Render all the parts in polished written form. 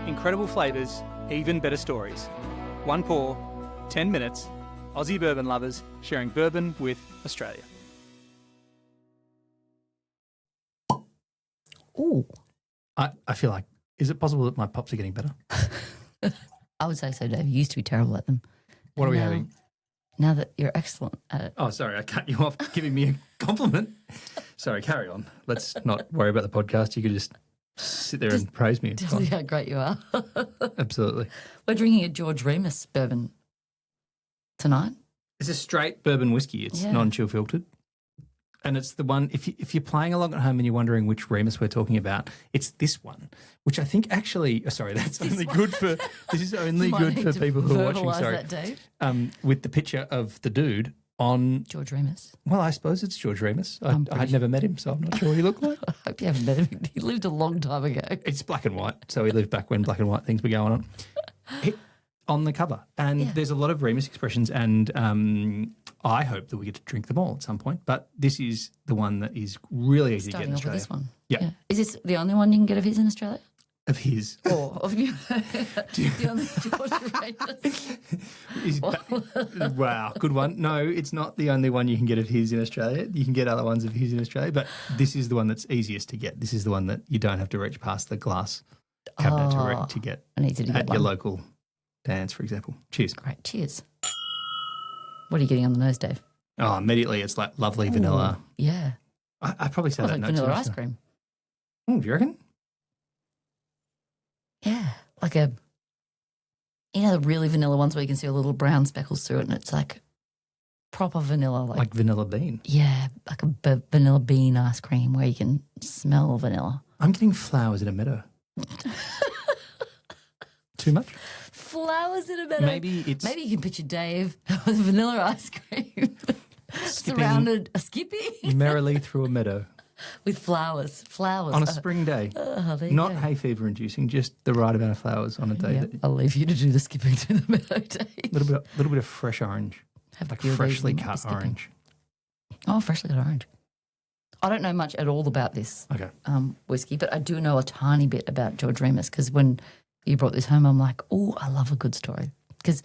Incredible flavours, even better stories. One pour, 10 minutes. Aussie Bourbon Lovers, sharing bourbon with Australia. Ooh. I feel like, is it possible that my pops are getting better? I would say so, Dave. You used to be terrible at them. What are we having? Now that you're excellent at it. Oh, sorry, I cut you off giving me a compliment. Sorry, carry on. Let's not worry about the podcast. You could just sit there and praise me. Tell you how great you are. Absolutely. We're drinking a George Remus bourbon tonight. It's a straight bourbon whiskey. It's non-chill filtered. And it's the one, if you're playing along at home and you're wondering which Remus we're talking about, it's this one, which I think actually, this is only good for people who are watching, that, Dave. With the picture of the dude on... George Remus. Well, I suppose it's George Remus. I'd never met him, so I'm not sure what he looked like. I hope you haven't met him. He lived a long time ago. It's black and white, so he lived back when black and white things were going on. On the cover. And there's a lot of Remus expressions, and I hope that we get to drink them all at some point. But this is the one that is really easy to get in Australia. Starting off with this one. Yeah. Is this the only one you can get of his in Australia? Of his. Or of you? The only George Remus. Wow, good one. No, it's not the only one you can get of his in Australia. You can get other ones of his in Australia, but this is the one that's easiest to get. This is the one that you don't have to reach past the glass cabinet to get at your local dance, for example. Cheers. Great, cheers. What are you getting on the nose, Dave? Oh, immediately it's like lovely vanilla. Yeah. I probably said that like vanilla ice cream. Do you reckon? Yeah, like the really vanilla ones where you can see a little brown speckles through it, and it's like proper vanilla. Like vanilla bean? Yeah, like a vanilla bean ice cream where you can smell vanilla. I'm getting flowers in a meadow. Too much? Flowers in a meadow. Maybe you can picture Dave with vanilla ice cream surrounded skipping merrily through a meadow. With flowers. On a spring day. Not hay fever inducing, just the right amount of flowers on a day. Yeah, I'll leave you to do the skipping to the meadow, Dave. A little bit of fresh orange. Like freshly cut orange. Oh, freshly cut orange. I don't know much at all about this whiskey, but I do know a tiny bit about George Remus because when you brought this home, I'm like, oh, I love a good story. Because,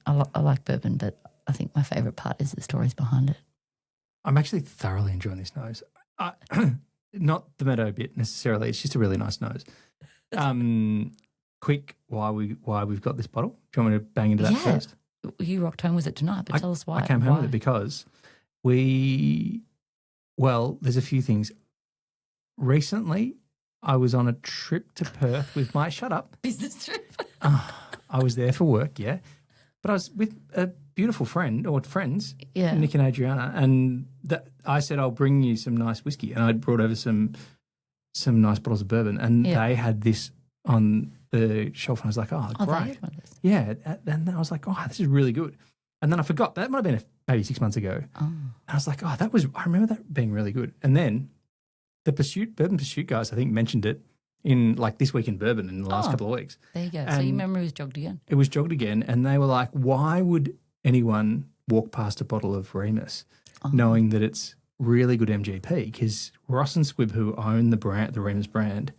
I like bourbon, but I think my favourite part is the stories behind it. I'm actually thoroughly enjoying this nose. Not the meadow bit necessarily. It's just a really nice nose. Quick, why we've got this bottle? Do you want me to bang into that first? You rocked home with it tonight, but tell us why. I came home with it because there's a few things. Recently, I was on a trip to Perth with my business trip. I was there for work, yeah. But I was with a beautiful friend or friends, Nick and Adriana, and I said, I'll bring you some nice whiskey. And I brought over some nice bottles of bourbon, and they had this on the shelf, and I was like, oh, great. Yeah, and then I was like, oh, this is really good. And then I forgot. That might have been maybe 6 months ago. Oh. And I was like, I remember that being really good. And then the Bourbon Pursuit guys, I think, mentioned it in like This Week in Bourbon in the last couple of weeks. There you go. And so your memory was jogged again. It was jogged again, and they were like, why would anyone walk past a bottle of Remus knowing that it's really good MGP? Because Ross and Squibb, who own the Remus brand,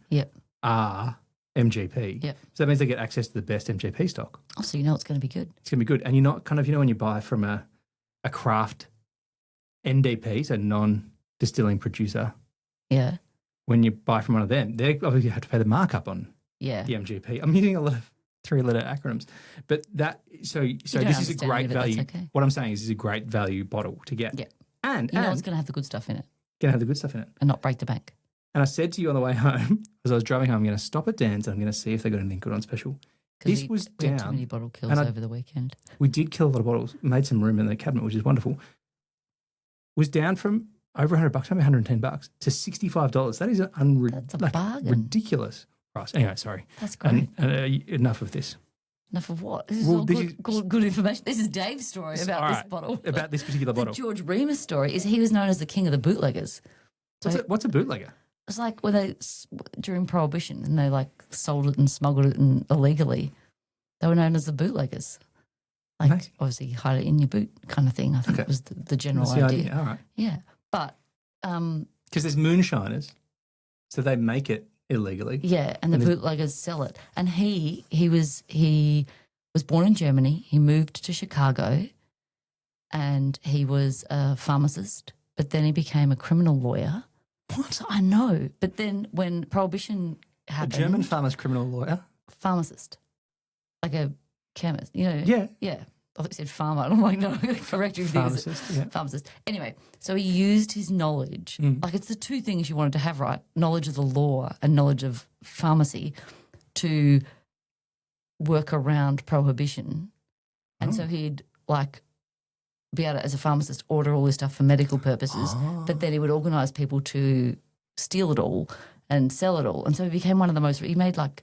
are MGP. Yep. So that means they get access to the best MGP stock. Oh, so you know it's going to be good. It's going to be good. And you're not when you buy from a craft NDP, so non-distilling producer. Yeah. When you buy from one of them, they obviously have to pay the markup on the MGP. I'm using a lot of three-letter acronyms, but so this is a great value. Okay. What I'm saying is this is a great value bottle to get. Yeah. And it's going to have the good stuff in it. Going to have the good stuff in it. And not break the bank. And I said to you on the way home, as I was driving home, I'm going to stop at Dan's and I'm going to see if they got anything good on special. This was down. We had too many bottle kills over the weekend. We did kill a lot of bottles, made some room in the cabinet, which is wonderful. Was down from over $100, maybe $110 to $65. That is that's a bargain. Ridiculous price. Anyway, sorry. That's great. Enough of this. Enough of what? This is all good information. This is Dave's story about this bottle. About this particular bottle. The George Remus story is he was known as the king of the bootleggers. What's a bootlegger? It's like during Prohibition, and they like sold it and smuggled it illegally. They were known as the bootleggers. Like obviously you hide it in your boot kind of thing. I think it was the general idea. All right. Yeah. But because there's moonshiners, so they make it illegally. Yeah, and the bootleggers sell it. And he was born in Germany. He moved to Chicago, and he was a pharmacist. But then he became a criminal lawyer. What? I know. But then when Prohibition happened, a German criminal lawyer, pharmacist, like a chemist. Yeah. I thought you said farmer. I'm like, no, correct you. Pharmacist, yeah. Pharmacist. Anyway, so he used his knowledge. Like it's the two things you wanted to have, right? Knowledge of the law and knowledge of pharmacy to work around Prohibition. And so he'd like be able to, as a pharmacist, order all this stuff for medical purposes, but then he would organise people to steal it all and sell it all. And so he became one of the most – he made like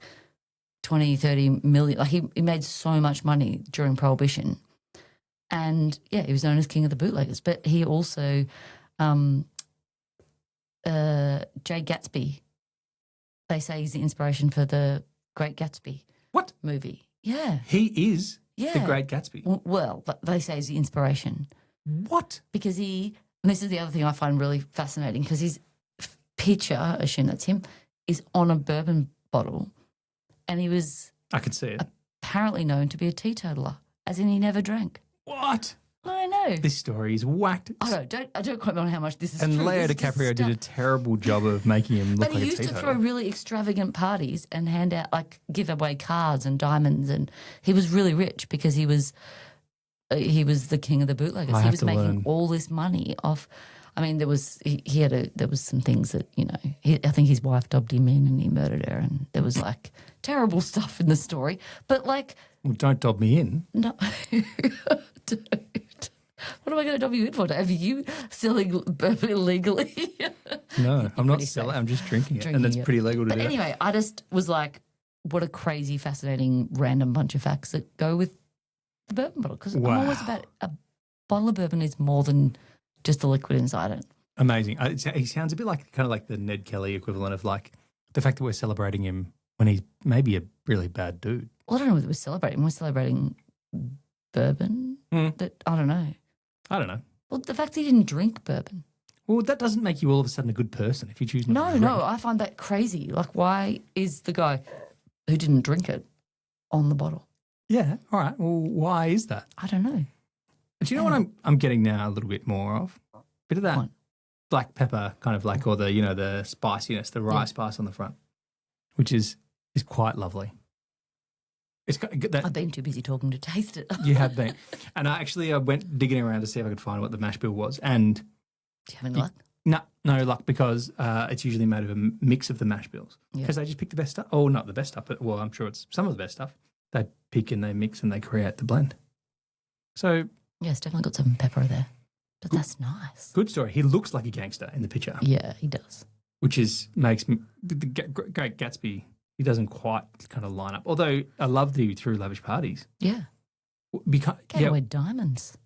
20, 30 million. Like he made so much money during Prohibition. And, yeah, he was known as King of the Bootleggers. But he also Jay Gatsby, they say he's the inspiration for the Great Gatsby movie. Yeah. He is the Great Gatsby. Well, they say he's the inspiration. What? Because and this is the other thing I find really fascinating, because his picture, I assume that's him, is on a bourbon bottle. And he was I can see it. Apparently known to be a teetotaler, as in he never drank. What? I know. This story is whacked. I don't quote me on how much this is and true. Leo DiCaprio did a terrible job of making him look like a teetotaler. But he used to throw really extravagant parties and hand out, like, give away cards and diamonds, and he was really rich because he was the king of the bootleggers. He was making all this money off. I mean, there was some things that, I think his wife dobbed him in and he murdered her, and there was like terrible stuff in the story. But like, well, don't dob me in. No, don't. What am I going to dob you in for? Have you selling bourbon illegally? No, I'm not selling. I'm just drinking it, and that's pretty legal to do. But anyway, I just was like, what a crazy, fascinating, random bunch of facts that go with the bourbon bottle. Because I'm always about a bottle of bourbon is more than just the liquid inside it. Amazing. He sounds a bit like kind of like the Ned Kelly equivalent of like the fact that we're celebrating him when he's maybe a really bad dude. Well, I don't know whether we're celebrating. We're celebrating bourbon. I don't know. I don't know. Well, the fact that he didn't drink bourbon. Well, that doesn't make you all of a sudden a good person if you choose not to drink. No, I find that crazy. Like, why is the guy who didn't drink it on the bottle? Yeah, all right. Well, why is that? I don't know. Do you know what I'm getting now a little bit more of? A bit of that black pepper kind of like, or the spiciness, the rye spice on the front, which is quite lovely. I've been too busy talking to taste it. You have been. And I went digging around to see if I could find what the mash bill was. And do you have any luck? No luck, because it's usually made of a mix of the mash bills. Because they just pick the best stuff. Oh, not the best stuff, but I'm sure it's some of the best stuff. They pick and they mix and they create the blend. So yeah, it's definitely got some pepper there. But that's nice. Good story. He looks like a gangster in the picture. Yeah, he does. Which makes the Great Gatsby. He doesn't quite kind of line up. Although I love that he threw lavish parties. Yeah. Gave away diamonds.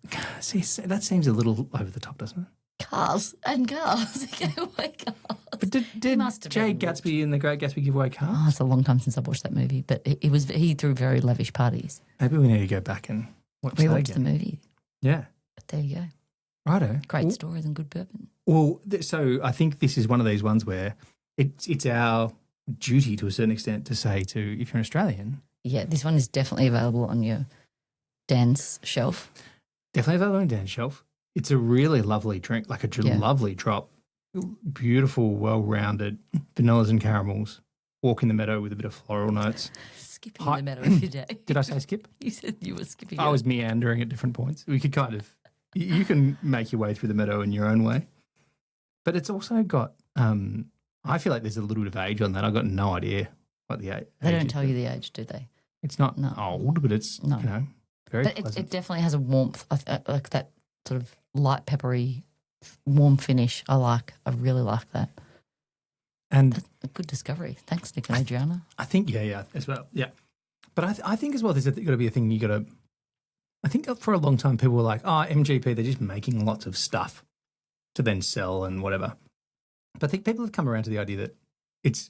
See, that seems a little over the top, doesn't it? Cars. He gave away cars. But did Jay Gatsby and the Great Gatsby give away cars? Oh, it's a long time since I've watched that movie. But he threw very lavish parties. Maybe we need to go back and watch the movie. Yeah. But there you go. Righto. Great stories and good bourbon. Well, so I think this is one of these ones where it's our duty to a certain extent to say if you're an Australian. Yeah, this one is definitely available on your Dan's shelf. Definitely available on Dan's shelf. It's a really lovely drink, like a lovely drop. Beautiful, well-rounded vanillas and caramels. Walk in the meadow with a bit of floral notes. Skipping in the meadow every day. Did I say skip? You said you were skipping. I was meandering at different points. We could kind of, you can make your way through the meadow in your own way. But it's also got, I feel like there's a little bit of age on that. I've got no idea what the age is. They don't tell you the age, do they? It's not old, but it's, very pleasant. But it definitely has a warmth, like that sort of light peppery, warm finish. I really like that. And that's a good discovery. Thanks, Nick and Adriana. I think, as well. Yeah. But I think as well, there's got to be a thing I think for a long time people were like, MGP, they're just making lots of stuff to then sell and whatever. But I think people have come around to the idea that it's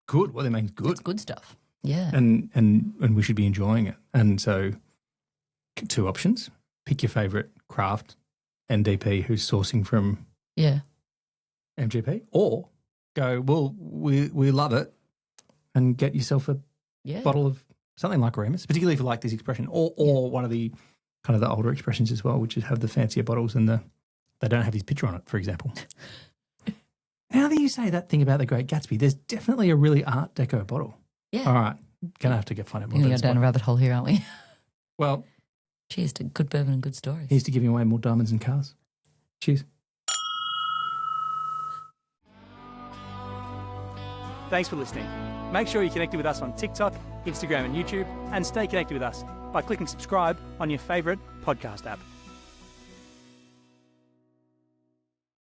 good. What they make is good. It's good stuff. Yeah. And we should be enjoying it. And so 2 options. Pick your favourite craft NDP who's sourcing from MGP, or go, well, we love it. and get yourself a bottle of something like Remus, particularly if you like this expression, or one of the kind of the older expressions as well, which is have the fancier bottles and they don't have his picture on it, for example. Now that you say that thing about the Great Gatsby, there's definitely a really Art Deco bottle. Yeah. All right. Going to have to find out more. We're going to go down a rabbit hole here, aren't we? Well. Cheers to good bourbon and good stories. Here's to giving away more diamonds and cars. Cheers. Thanks for listening. Make sure you're connected with us on TikTok, Instagram and YouTube, and stay connected with us by clicking subscribe on your favourite podcast app.